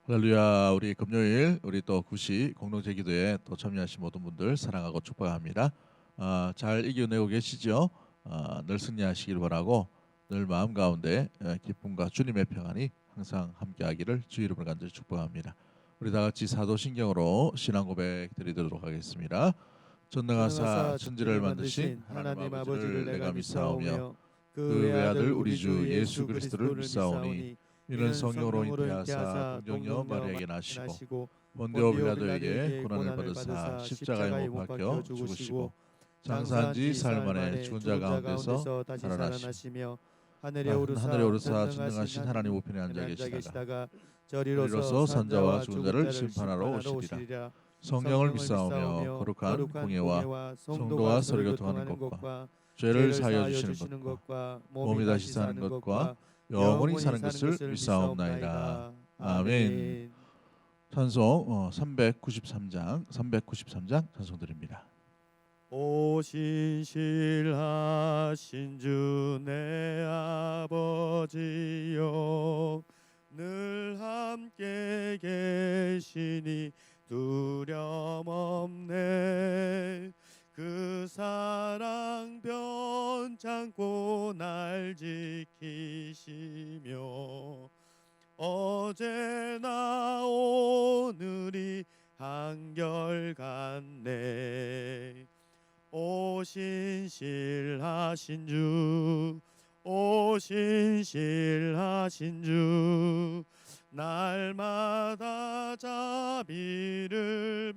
할렐루야. 우리 금요일 우리 또 9시 공동체 기도에 또 참여하신 모든 분들 사랑하고 축복합니다. 잘 이겨내고 계시죠? 늘 승리하시길 바라고 늘 마음 가운데 기쁨과 주님의 평안이 항상 함께하기를 주 이름으로 간절히 축복합니다. 우리 다 같이 사도신경으로 신앙 고백 드리도록 하겠습니다. 전능하사 천지를 만드신 하나님 아버지를 내가 믿사오며 그 외아들 우리 주 예수 그리스도를 믿사오니 이는 성령으로 잉태하사 동정녀 마리아에게 나시고 본디오 빌라도에게 고난을 받으사 십자가에 못 박혀 죽으시고 장사한 지 사흘 만에 죽은 자 가운데서 살아나시며 하늘에 오르사 전능하신 하나님 우편에 앉아 계시다가 저리로서 산자와 죽은 자를 심판하러 오시리라. 성령을 믿사오며 거룩한 공예와 성도가 서로 교통하는 것과 죄를 사하여 주시는 것과 몸이 다시 사는 것과 영원히 사는 것을 믿사옵나이다. 아멘. 찬송 393장 찬송 드립니다. 오 신실하신 주 내 아버지여, 늘 함께 계시니 두려움 없네. 그 사랑 변찮고 날 지키시며 어제나 오늘이 한결같네. 오 신실하신 주, 오 신실하신 주, 날마다 자비를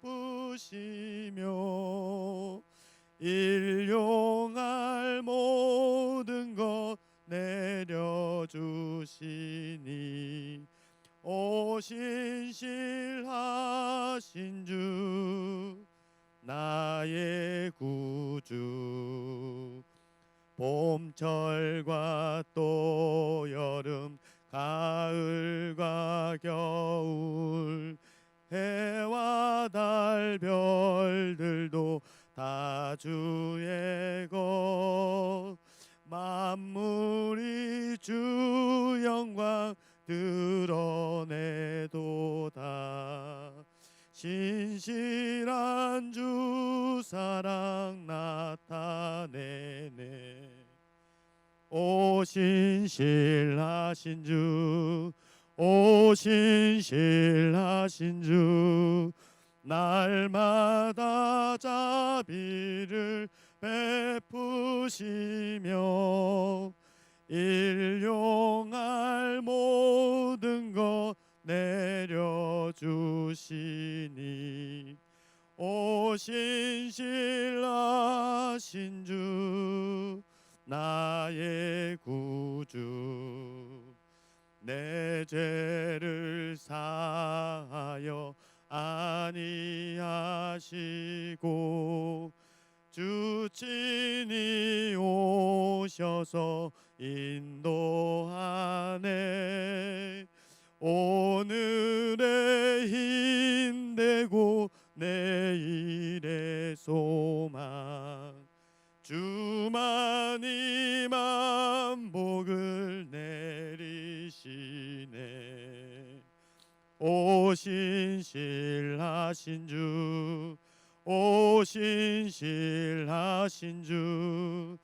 베푸시며 일용할 모든 것 내려주시니 오 신실하신 주 나의 구주. 봄철과 또 여름 가을과 겨울 해와 달 별들도 다 주의 것. 만물이 주 영광 드러내도다. 신실한 주 사랑 나타내네. 오 신실하신 주, 오 신실하신 주, 날마다 자비를 베푸시며 일용할 모든 것 내려주시니 오 신실하신 주 나의 구주. 내 죄를 사하여 아니하시고 주 친히 오셔서 인도하네. 오늘의 힘되고 내일의 소망, 주만이 만복을 내리시네. 오 신실하신 주, 오 신실하신 주,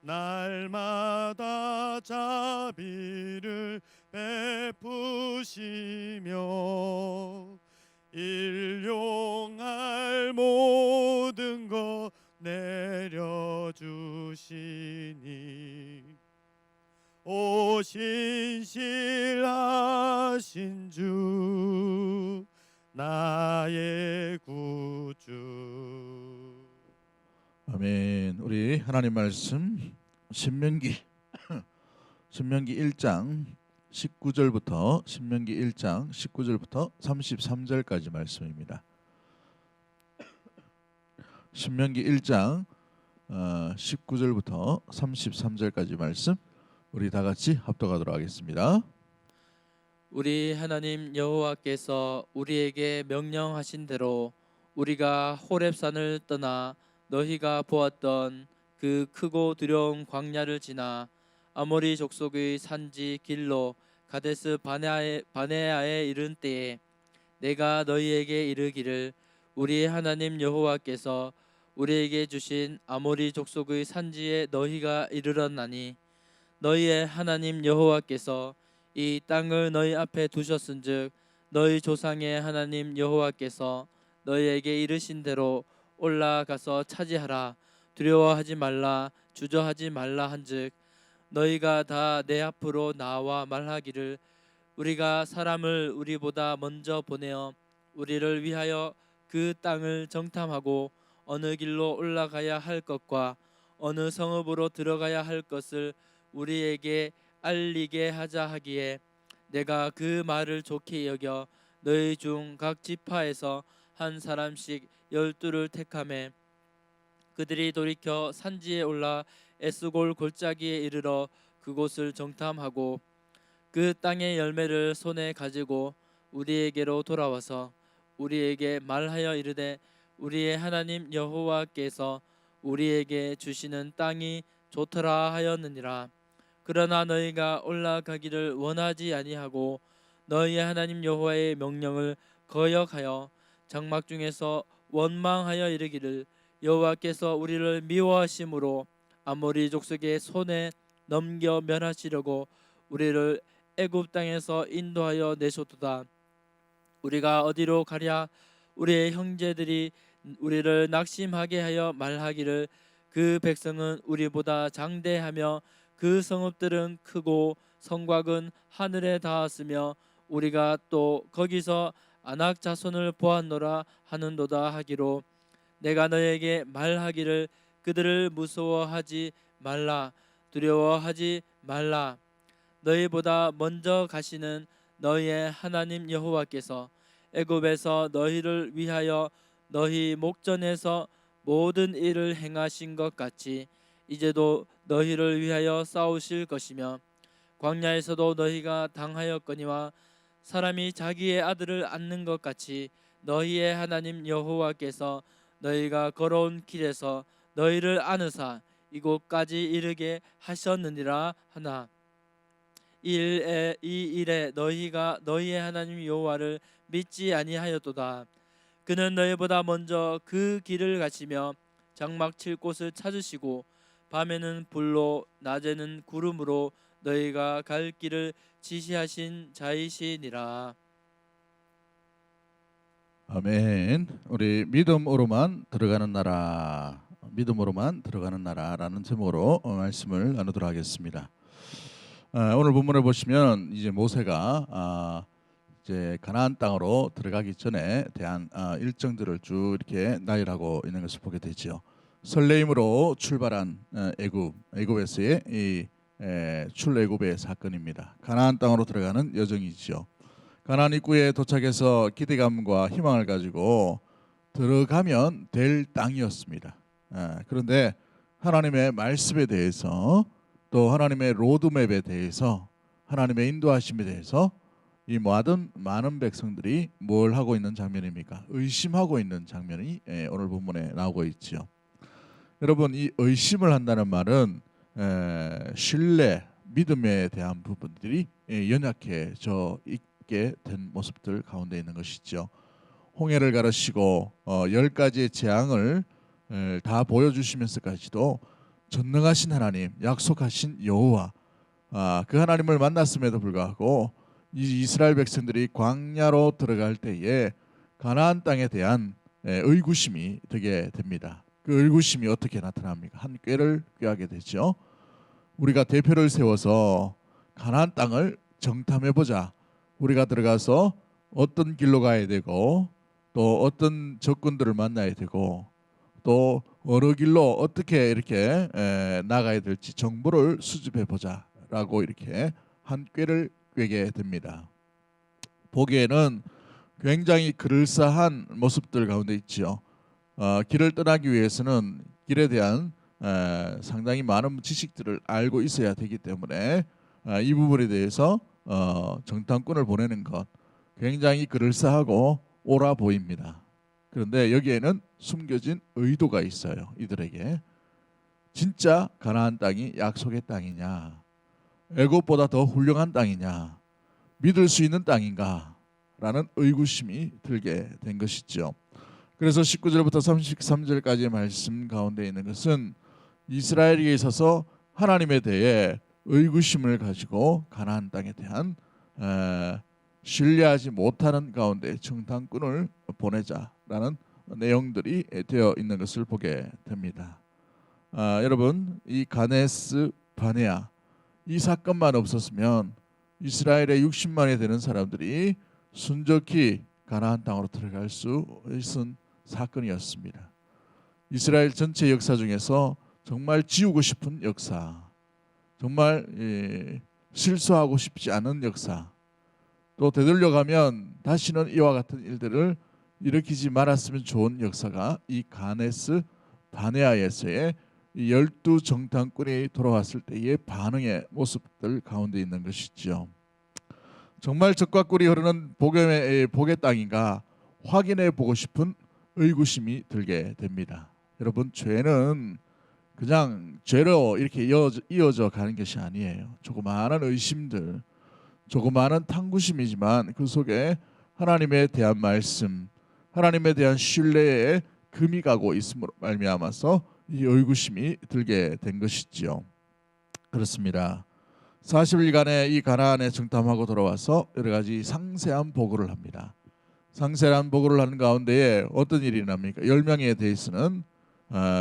날마다 자비를 베푸시며 일용할 모든 것 내려주시니 오 신실하신 주 나의 구주. 아멘. 우리 하나님 말씀 신명기 1장 19절부터 33절까지 말씀입니다. 신명기 1장 19절부터 33절까지 말씀 우리 다 같이 합독하도록 하겠습니다. 우리 하나님 여호와께서 우리에게 명령하신 대로 우리가 호렙산을 떠나 너희가 보았던 그 크고 두려운 광야를 지나 아모리 족속의 산지 길로 가데스 바네아에 이른 때에 내가 너희에게 이르기를 우리 하나님 여호와께서 우리에게 주신 아모리 족속의 산지에 너희가 이르렀나니 너희의 하나님 여호와께서 이 땅을 너희 앞에 두셨은즉 너희 조상의 하나님 여호와께서 너희에게 이르신 대로 올라가서 차지하라. 두려워하지 말라, 주저하지 말라 한즉 너희가 다 내 앞으로 나와 말하기를 우리가 사람을 우리보다 먼저 보내어 우리를 위하여 그 땅을 정탐하고 어느 길로 올라가야 할 것과 어느 성읍으로 들어가야 할 것을 우리에게 알리게 하자 하기에 내가 그 말을 좋게 여겨 너희 중 각 지파에서 한 사람씩 12를 택하매 그들이 돌이켜 산지에 올라 에스골 골짜기에 이르러 그곳을 정탐하고 그 땅의 열매를 손에 가지고 우리에게로 돌아와서 우리에게 말하여 이르되 우리의 하나님 여호와께서 우리에게 주시는 땅이 좋더라 하였느니라. 그러나 너희가 올라가기를 원하지 아니하고 너희의 하나님 여호와의 명령을 거역하여 장막 중에서 원망하여 이르기를 여호와께서 우리를 미워하심으로 아모리 족속의 손에 넘겨 멸하시려고 우리를 애굽 땅에서 인도하여 내셨도다. 우리가 어디로 가랴? 우리의 형제들이 우리를 낙심하게 하여 말하기를 그 백성은 우리보다 장대하며 그 성읍들은 크고 성곽은 하늘에 닿았으며 우리가 또 거기서 아낙 자손을 보았노라 하는도다 하기로 내가 너에게 말하기를 그들을 무서워하지 말라, 두려워하지 말라. 너희보다 먼저 가시는 너희의 하나님 여호와께서 애굽에서 너희를 위하여 너희 목전에서 모든 일을 행하신 것 같이 이제도 너희를 위하여 싸우실 것이며 광야에서도 너희가 당하였거니와 사람이 자기의 아들을 안는 것 같이 너희의 하나님 여호와께서 너희가 걸어온 길에서 너희를 안으사 이곳까지 이르게 하셨느니라 하나 이 일에 너희가 너희의 하나님 여호와를 믿지 아니하였도다. 그는 너희보다 먼저 그 길을 가시며 장막 칠 곳을 찾으시고 밤에는 불로 낮에는 구름으로 너희가 갈 길을 지시하신 자이시니라. 아멘. 우리 믿음으로만 들어가는 나라, 믿음으로만 들어가는 나라라는 제목으로 말씀을 나누도록 하겠습니다. 오늘 본문을 보시면 이제 모세가 이제 가나안 땅으로 들어가기 전에 대한 일정들을 쭉 이렇게 나열하고 있는 것을 보게 되죠. 설레임으로 출발한 애굽에서의 이 출애굽의 사건입니다. 가나안 땅으로 들어가는 여정이죠. 가나안 입구에 도착해서 기대감과 희망을 가지고 들어가면 될 땅이었습니다. 그런데 하나님의 말씀에 대해서 또 하나님의 로드맵에 대해서 하나님의 인도하심에 대해서 이 많은 백성들이 뭘 하고 있는 장면입니까? 의심하고 있는 장면이 오늘 본문에 나오고 있죠. 여러분, 이 의심을 한다는 말은 신뢰, 믿음에 대한 부분들이 연약해져 있게 된 모습들 가운데 있는 것이죠. 홍해를 가르시고 10가지의 재앙을 다 보여주시면서까지도 전능하신 하나님, 약속하신 여호와, 그 하나님을 만났음에도 불구하고 이 이스라엘 백성들이 광야로 들어갈 때에 가나안 땅에 대한 의구심이 되게 됩니다. 그 의구심이 어떻게 나타납니까? 한 꾀를 꾀하게 되죠. 우리가 대표를 세워서 가나안 땅을 정탐해 보자. 우리가 들어가서 어떤 길로 가야 되고 또 어떤 적군들을 만나야 되고 또 어느 길로 어떻게 이렇게 나가야 될지 정보를 수집해 보자라고 이렇게 한 꾀를 꾀게 됩니다. 보기에는 굉장히 그럴싸한 모습들 가운데 있죠. 길을 떠나기 위해서는 길에 대한 상당히 많은 지식들을 알고 있어야 되기 때문에 이 부분에 대해서 정탐꾼을 보내는 것 굉장히 그럴싸하고 옳아 보입니다. 그런데 여기에는 숨겨진 의도가 있어요. 이들에게 진짜 가나안 땅이 약속의 땅이냐, 애굽보다 더 훌륭한 땅이냐, 믿을 수 있는 땅인가라는 의구심이 들게 된 것이죠. 그래서 19절부터 33절까지의 말씀 가운데 있는 것은 이스라엘에게 있어서 하나님에 대해 의구심을 가지고 가나안 땅에 대한 신뢰하지 못하는 가운데 정탐꾼을 보내자라는 내용들이 되어 있는 것을 보게 됩니다. 여러분, 이 가데스 바네아 이 사건만 없었으면 이스라엘의 60만이 되는 사람들이 순적히 가나안 땅으로 들어갈 수 있은 사건이었습니다. 이스라엘 전체 역사 중에서 정말 지우고 싶은 역사, 정말 실수하고 싶지 않은 역사, 또 되돌려가면 다시는 이와 같은 일들을 일으키지 말았으면 좋은 역사가 이 가데스 바네아에서의 12 정탐꾼이 돌아왔을 때의 반응의 모습들 가운데 있는 것이죠. 정말 젖과 꿀이 흐르는 복의 땅인가 확인해 보고 싶은 의구심이 들게 됩니다. 여러분, 죄는 그냥 죄로 이렇게 이어져 가는 것이 아니에요. 조그마한 의심들, 조그마한 탐구심이지만 그 속에 하나님에 대한 말씀, 하나님에 대한 신뢰에 금이 가고 있음으로 말미암아서 이 의구심이 들게 된 것이지요. 그렇습니다. 40일간의 이 가나안에 정탐하고 돌아와서 여러 가지 상세한 보고를 합니다. 상세한 보고를 하는 가운데에 어떤 일이 납니까? 10명에 대해서는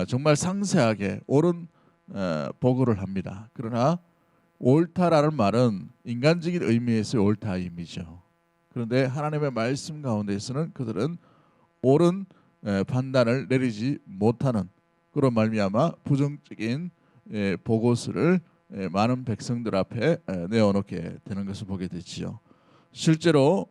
정말 상세하게 옳은 보고를 합니다. 그러나 옳다라는 말은 인간적인 의미에서의 옳다임이죠. 그런데 하나님의 말씀 가운데에서는 그들은 옳은 판단을 내리지 못하는 그런 말미암아 부정적인 보고서를 많은 백성들 앞에 내어놓게 되는 것을 보게 되지요. 실제로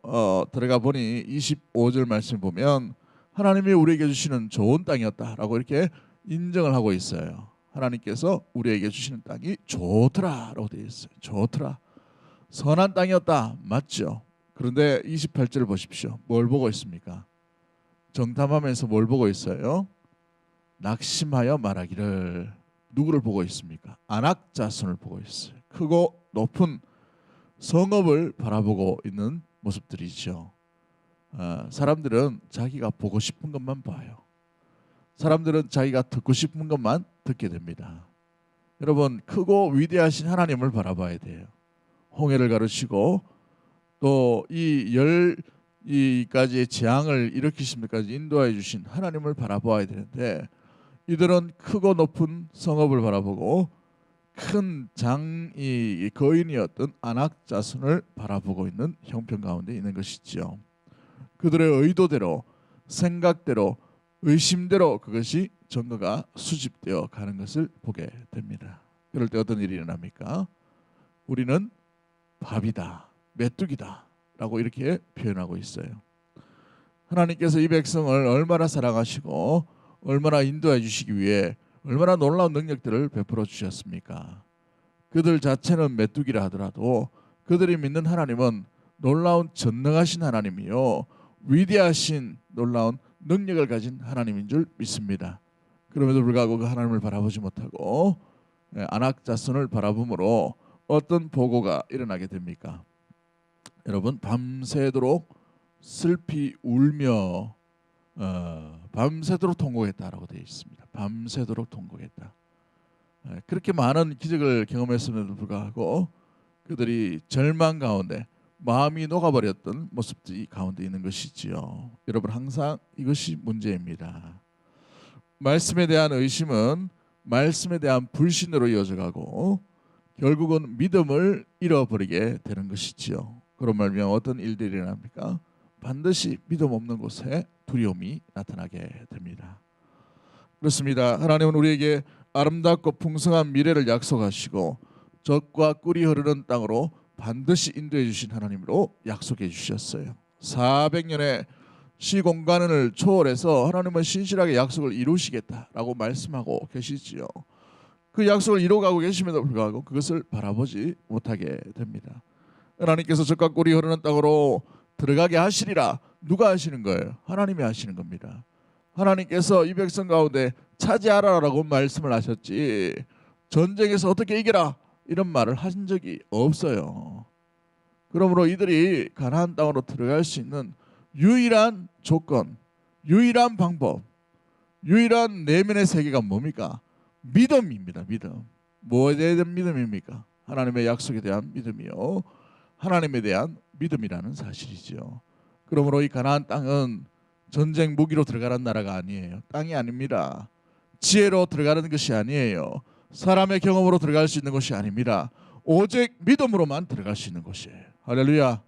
들어가 보니 25절 말씀 보면 하나님이 우리에게 주시는 좋은 땅이었다라고 이렇게 인정을 하고 있어요. 하나님께서 우리에게 주시는 땅이 좋더라라고 되어 있어요. 좋더라. 선한 땅이었다. 맞죠? 그런데 28절 보십시오. 뭘 보고 있습니까? 정탐하면서 뭘 보고 있어요? 낙심하여 말하기를. 누구를 보고 있습니까? 안악 자손을 보고 있어요. 크고 높은 성읍을 바라보고 있는 모습들이죠. 사람들은 자기가 보고 싶은 것만 봐요. 사람들은 자기가 듣고 싶은 것만 듣게 됩니다. 여러분, 크고 위대하신 하나님을 바라봐야 돼요. 홍해를 가르치고 또 이 가지의 재앙을 일으키신 데까지 인도해 주신 하나님을 바라봐야 되는데, 이들은 크고 높은 성읍을 바라보고 큰 장이 거인이었던 안악 자손을 바라보고 있는 형편 가운데 있는 것이지요. 그들의 의도대로, 생각대로, 의심대로 그것이 전거가 수집되어 가는 것을 보게 됩니다. 그럴 때 어떤 일이 일어납니까? 우리는 밥이다, 메뚜기다 라고 이렇게 표현하고 있어요. 하나님께서 이 백성을 얼마나 사랑하시고 얼마나 인도해 주시기 위해 얼마나 놀라운 능력들을 베풀어 주셨습니까? 그들 자체는 메뚜기라 하더라도 그들이 믿는 하나님은 놀라운 전능하신 하나님이요, 위대하신 놀라운 능력을 가진 하나님인 줄 믿습니다. 그럼에도 불구하고 그 하나님을 바라보지 못하고 안악 자손을 바라보므로 어떤 보고가 일어나게 됩니까? 여러분, 밤새도록 슬피 울며 밤새도록 통곡했다라고 되어 있습니다. 밤새도록 통곡했다. 그렇게 많은 기적을 경험했음에도 불구하고 그들이 절망 가운데 마음이 녹아버렸던 모습들이 가운데 있는 것이지요. 여러분, 항상 이것이 문제입니다. 말씀에 대한 의심은 말씀에 대한 불신으로 이어져가고 결국은 믿음을 잃어버리게 되는 것이지요. 그런 말미암아 어떤 일들이 일어납니까? 반드시 믿음 없는 곳에 두려움이 나타나게 됩니다. 그렇습니다. 하나님은 우리에게 아름답고 풍성한 미래를 약속하시고 젖과 꿀이 흐르는 땅으로 반드시 인도해 주신 하나님으로 약속해 주셨어요. 400년의 시공간을 초월해서 하나님은 신실하게 약속을 이루시겠다라고 말씀하고 계시지요. 그 약속을 이루어가고 계심에도 불구하고 그것을 바라보지 못하게 됩니다. 하나님께서 젖과 꿀이 흐르는 땅으로 들어가게 하시리라. 누가 하시는 거예요? 하나님이 하시는 겁니다. 하나님께서 이 백성 가운데 차지하라라고 말씀을 하셨지 전쟁에서 어떻게 이겨라 이런 말을 한 적이 없어요. 그러므로 이들이 가나안 땅으로 들어갈 수 있는 유일한 조건, 유일한 방법, 유일한 내면의 세계가 뭡니까? 믿음입니다. 믿음. 뭐에 대한 믿음입니까? 하나님의 약속에 대한 믿음이요, 하나님에 대한 믿음이라는 사실이죠. 그러므로 이 가나안 땅은 전쟁 무기로 들어가는 나라가 아니에요. 땅이 아닙니다. 지혜로 들어가는 것이 아니에요. 사람의 경험으로 들어갈 수 있는 것이 아닙니다. 오직 믿음으로만 들어갈 수 있는 것이에요. 할렐루야.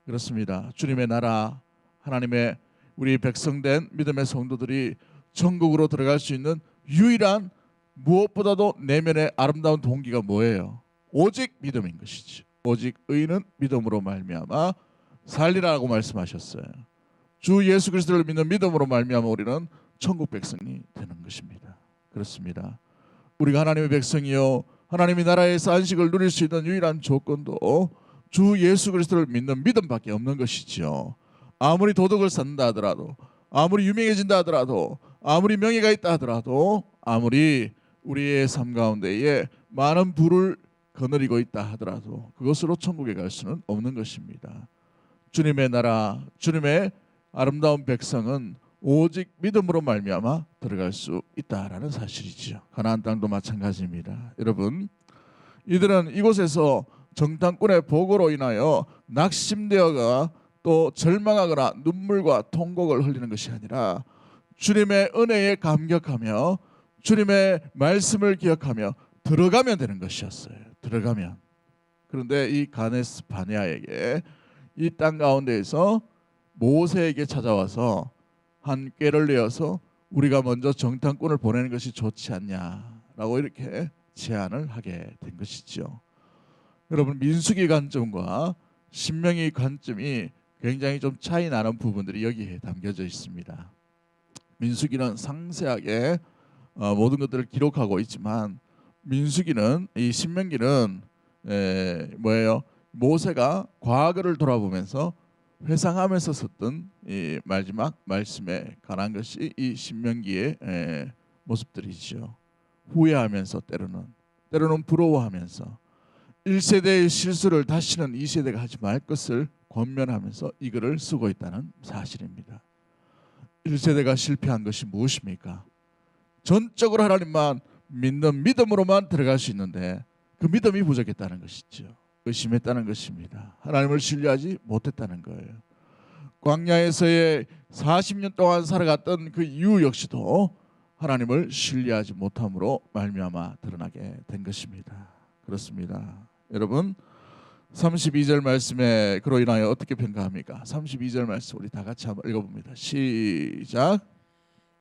그렇습니다. 주님의 나라, 하나님의 우리 백성된 믿음의 성도들이 천국으로 들어갈 수 있는 유일한, 무엇보다도 내면의 아름다운 동기가 뭐예요? 오직 믿음인 것이지. 오직 의인은 믿음으로 말미암아 살리라고 말씀하셨어요. 주 예수 그리스도를 믿는 믿음으로 말미암아 우리는 천국 백성이 되는 것입니다. 그렇습니다. 우리가 하나님의 백성이요, 하나님의 나라에서 안식을 누릴 수 있는 유일한 조건도 주 예수 그리스도를 믿는 믿음밖에 없는 것이죠. 아무리 도덕을 쌓는다 하더라도, 아무리 유명해진다 하더라도, 아무리 명예가 있다 하더라도, 아무리 우리의 삶 가운데에 많은 부를 거느리고 있다 하더라도 그것으로 천국에 갈 수는 없는 것입니다. 주님의 나라, 주님의 아름다운 백성은 오직 믿음으로 말미암아 들어갈 수 있다라는 사실이죠. 가나안 땅도 마찬가지입니다. 여러분, 이들은 이곳에서 정탐꾼의 보고로 인하여 낙심되어가 또 절망하거나 눈물과 통곡을 흘리는 것이 아니라 주님의 은혜에 감격하며 주님의 말씀을 기억하며 들어가면 되는 것이었어요. 들어가면. 그런데 이 가데스 바네아에게 이 땅 가운데에서 모세에게 찾아와서 한 꾀를 내어서 우리가 먼저 정탐꾼을 보내는 것이 좋지 않냐라고 이렇게 제안을 하게 된 것이죠. 여러분, 민수기 관점과 신명기 관점이 굉장히 좀 차이 나는 부분들이 여기에 담겨져 있습니다. 민수기는 상세하게 모든 것들을 기록하고 있지만 민수기는, 이 신명기는 뭐예요? 모세가 과거를 돌아보면서 회상하면서 썼던 이 마지막 말씀에 관한 것이 이 신명기의 모습들이죠. 후회하면서 때로는 부러워하면서 1세대의 실수를 다시는 2세대가 하지 말 것을 권면하면서 이 글을 쓰고 있다는 사실입니다. 1세대가 실패한 것이 무엇입니까? 전적으로 하나님만 믿는 믿음으로만 들어갈 수 있는데 그 믿음이 부족했다는 것이죠. 의심했다는 것입니다. 하나님을 신뢰하지 못했다는 거예요. 광야에서의 40년 동안 살아갔던 그 이유 역시도 하나님을 신뢰하지 못함으로 말미암아 드러나게 된 것입니다. 그렇습니다. 여러분, 32절 말씀에 그로 인하여 어떻게 평가합니까? 32절 말씀 우리 다 같이 한번 읽어봅니다. 시작.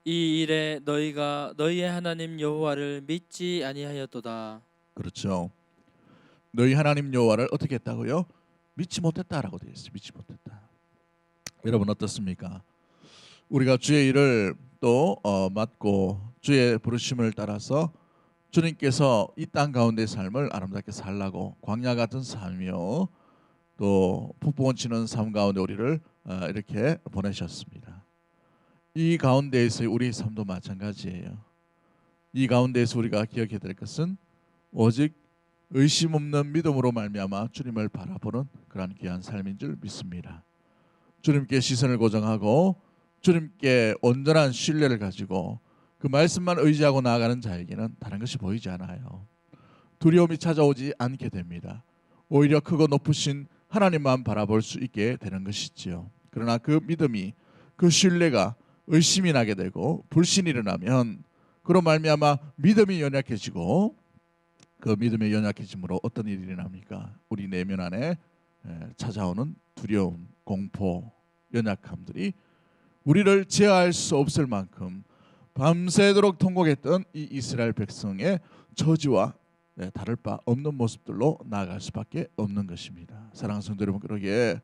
이 일에 너희가 너희의 하나님 여호와를 믿지 아니하였도다. 그렇죠. 너희 하나님 여호와를 어떻게 했다고요? 믿지 못했다라고 되어 있어요. 믿지 못했다. 여러분 어떻습니까? 우리가 주의 일을 또 맡고 주의 부르심을 따라서 주님께서 이 땅 가운데 삶을 아름답게 살라고 광야 같은 삶이요, 또 폭풍을 치는 삶 가운데 우리를 이렇게 보내셨습니다. 이 가운데에서의 우리의 삶도 마찬가지예요. 이 가운데에서 우리가 기억해야 될 것은 오직 의심 없는 믿음으로 말미암아 주님을 바라보는 그러한 귀한 삶인 줄 믿습니다. 주님께 시선을 고정하고 주님께 온전한 신뢰를 가지고 그 말씀만 의지하고 나아가는 자에게는 다른 것이 보이지 않아요. 두려움이 찾아오지 않게 됩니다. 오히려 크고 높으신 하나님만 바라볼 수 있게 되는 것이지요. 그러나 그 믿음이, 그 신뢰가 의심이 나게 되고 불신이 일어나면 그로 말미암아 믿음이 연약해지고 그 믿음의 연약해짐으로 어떤 일이 일어납니까? 우리 내면 안에 찾아오는 두려움, 공포, 연약함들이 우리를 제어할 수 없을 만큼 밤새도록 통곡했던 이 이스라엘 백성의 처지와 다를 바 없는 모습들로 나아갈 수밖에 없는 것입니다. 사랑하는 성도 여러분, 그러기에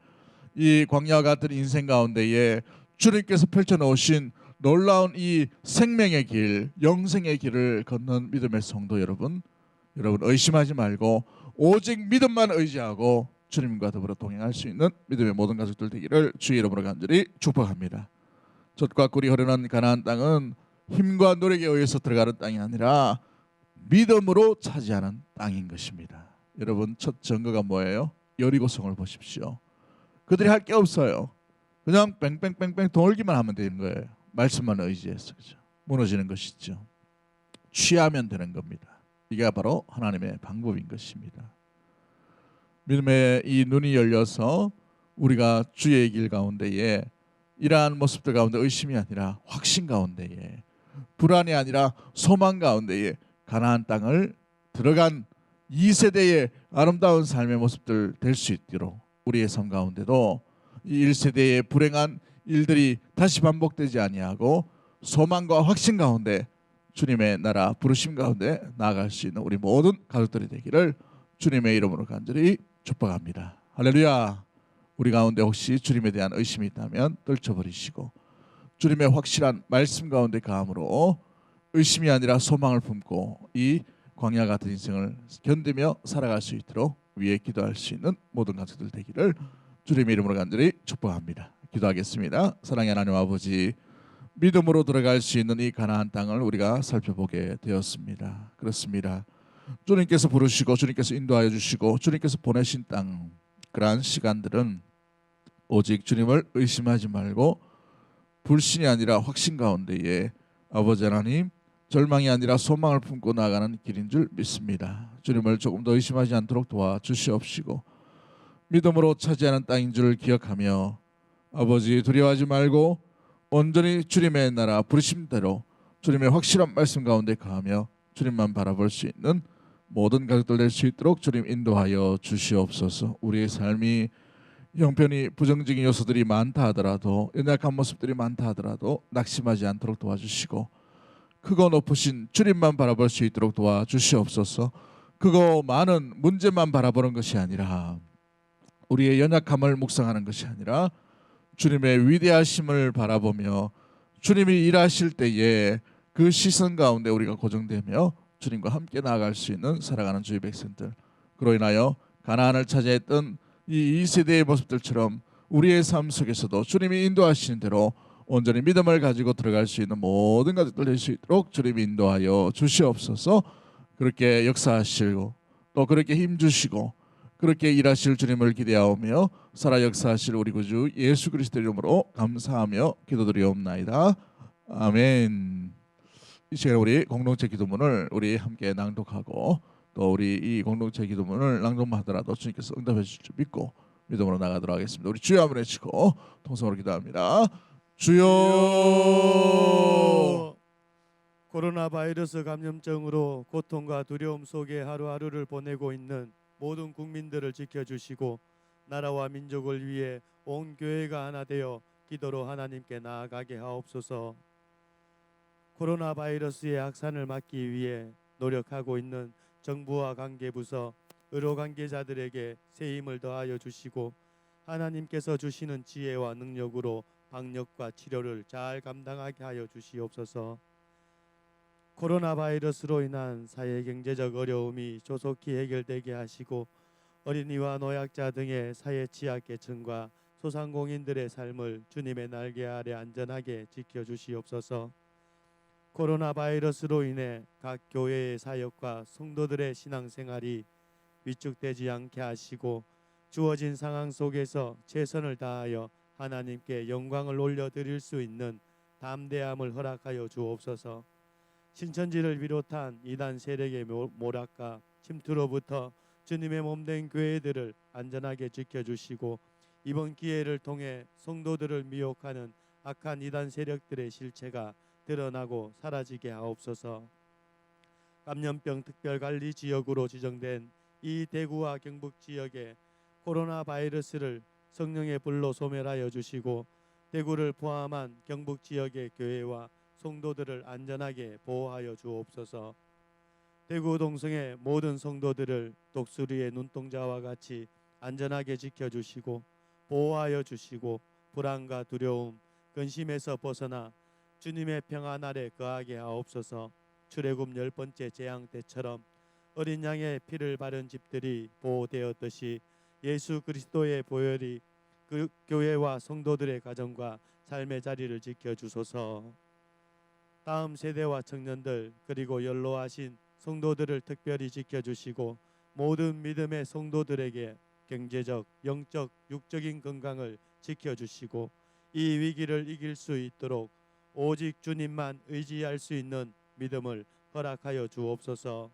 이 광야와 같은 인생 가운데에 주님께서 펼쳐놓으신 놀라운 이 생명의 길, 영생의 길을 걷는 믿음의 성도 여러분 의심하지 말고 오직 믿음만 의지하고 주님과 더불어 동행할 수 있는 믿음의 모든 가족들 되기를 주의 이름으로 간절히 축복합니다. 젖과 꿀이 흐르는 가나안 땅은 힘과 노력에 의해서 들어가는 땅이 아니라 믿음으로 차지하는 땅인 것입니다. 여러분, 첫 증거가 뭐예요? 여리고성을 보십시오. 그들이 할 게 없어요. 그냥 뺑뺑뺑뺑 돌기만 하면 되는 거예요. 말씀만 의지해서. 그죠? 무너지는 것이죠. 취하면 되는 겁니다. 이게 바로 하나님의 방법인 것입니다. 믿음의 이 눈이 열려서 우리가 주의 길 가운데에 이러한 모습들 가운데 의심이 아니라 확신 가운데에, 불안이 아니라 소망 가운데에 가나안 땅을 들어간 2세대의 아름다운 삶의 모습들 될 수 있도록 우리의 삶 가운데도 이 1세대의 불행한 일들이 다시 반복되지 아니하고 소망과 확신 가운데 주님의 나라 부르심 가운데 나아갈 수 있는 우리 모든 가족들이 되기를 주님의 이름으로 간절히 축복합니다. 할렐루야. 우리 가운데 혹시 주님에 대한 의심이 있다면 떨쳐버리시고 주님의 확실한 말씀 가운데 가함으로 의심이 아니라 소망을 품고 이 광야 같은 인생을 견디며 살아갈 수 있도록 위에 기도할 수 있는 모든 가족들 되기를 주님의 이름으로 간절히 축복합니다. 기도하겠습니다. 사랑의 하나님 아버지, 믿음으로 들어갈 수 있는 이 가나안 땅을 우리가 살펴보게 되었습니다. 그렇습니다. 주님께서 부르시고 주님께서 인도하여 주시고 주님께서 보내신 땅, 그러한 시간들은 오직 주님을 의심하지 말고 불신이 아니라 확신 가운데에 아버지 하나님 절망이 아니라 소망을 품고 나아가는 길인 줄 믿습니다. 주님을 조금 더 의심하지 않도록 도와주시옵시고 믿음으로 차지하는 땅인 줄 기억하며 아버지 두려워하지 말고 온전히 주님의 나라 부르심대로 주님의 확실한 말씀 가운데 가하며 주님만 바라볼 수 있는 모든 가족들 될 수 있도록 주님 인도하여 주시옵소서. 우리의 삶이 형편이 부정적인 요소들이 많다 하더라도 연약한 모습들이 많다 하더라도 낙심하지 않도록 도와주시고 크고 높으신 주님만 바라볼 수 있도록 도와주시옵소서. 크고 많은 문제만 바라보는 것이 아니라 우리의 연약함을 묵상하는 것이 아니라 주님의 위대하심을 바라보며 주님이 일하실 때에 그 시선 가운데 우리가 고정되며 주님과 함께 나아갈 수 있는 살아가는 주의 백성들, 그로 인하여 가나안을 차지했던 이 2세대의 모습들처럼 우리의 삶 속에서도 주님이 인도하시는 대로 온전히 믿음을 가지고 들어갈 수 있는 모든 가족들 될 수 있도록 주님이 인도하여 주시옵소서. 그렇게 역사하시고 또 그렇게 힘주시고 그렇게 일하실 주님을 기대하오며 살아 역사하실 우리 구주 예수 그리스도 이름으로 감사하며 기도드리옵나이다. 아멘. 이 시간에 우리 공동체 기도문을 우리 함께 낭독하고 또 우리 이 공동체 기도문을 낭독만 하더라도 주님께서 응답해 주실 줄 믿고 믿음으로 나가도록 하겠습니다. 우리 주여 한번 외치고 통성으로 기도합니다. 주여. 코로나 바이러스 감염증으로 고통과 두려움 속에 하루하루를 보내고 있는 모든 국민들을 지켜주시고 나라와 민족을 위해 온 교회가 하나 되어 기도로 하나님께 나아가게 하옵소서. 코로나 바이러스의 확산을 막기 위해 노력하고 있는 정부와 관계부서, 의료 관계자들에게 새 힘을 더하여 주시고 하나님께서 주시는 지혜와 능력으로 방역과 치료를 잘 감당하게 하여 주시옵소서. 코로나 바이러스로 인한 사회 경제적 어려움이 조속히 해결되게 하시고 어린이와 노약자 등의 사회 취약계층과 소상공인들의 삶을 주님의 날개 아래 안전하게 지켜주시옵소서. 코로나 바이러스로 인해 각 교회의 사역과 성도들의 신앙생활이 위축되지 않게 하시고 주어진 상황 속에서 최선을 다하여 하나님께 영광을 올려드릴 수 있는 담대함을 허락하여 주옵소서. 신천지를 비롯한 이단 세력의 모락과 침투로부터 주님의 몸된 교회들을 안전하게 지켜주시고 이번 기회를 통해 성도들을 미혹하는 악한 이단 세력들의 실체가 드러나고 사라지게 하옵소서. 감염병 특별관리 지역으로 지정된 이 대구와 경북 지역에 코로나 바이러스를 성령의 불로 소멸하여 주시고 대구를 포함한 경북 지역의 교회와 성도들을 안전하게 보호하여 주옵소서. 대구 동성의 모든 성도들을 독수리의 눈동자와 같이 안전하게 지켜주시고 보호하여 주시고 불안과 두려움, 근심에서 벗어나 주님의 평안 아래 거하게 하옵소서. 출애굽 10번째 재앙 때처럼 어린 양의 피를 바른 집들이 보호되었듯이 예수 그리스도의 보혈이 그 교회와 성도들의 가정과 삶의 자리를 지켜주소서. 다음 세대와 청년들 그리고 연로하신 성도들을 특별히 지켜주시고 모든 믿음의 성도들에게 경제적, 영적, 육적인 건강을 지켜주시고 이 위기를 이길 수 있도록 오직 주님만 의지할 수 있는 믿음을 허락하여 주옵소서.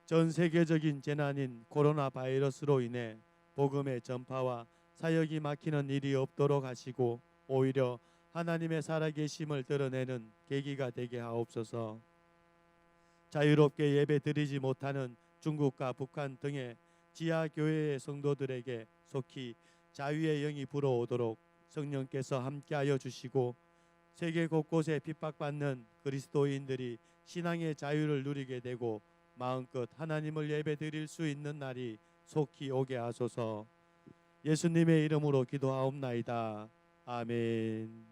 전 세계적인 재난인 코로나 바이러스로 인해 복음의 전파와 사역이 막히는 일이 없도록 하시고 오히려 하나님의 살아계심을 드러내는 계기가 되게 하옵소서. 자유롭게 예배 드리지 못하는 중국과 북한 등의 지하 교회의 성도들에게 속히 자유의 영이 불어오도록 성령께서 함께하여 주시고 세계 곳곳에 핍박받는 그리스도인들이 신앙의 자유를 누리게 되고 마음껏 하나님을 예배드릴 수 있는 날이 속히 오게 하소서. 예수님의 이름으로 기도하옵나이다. 아멘.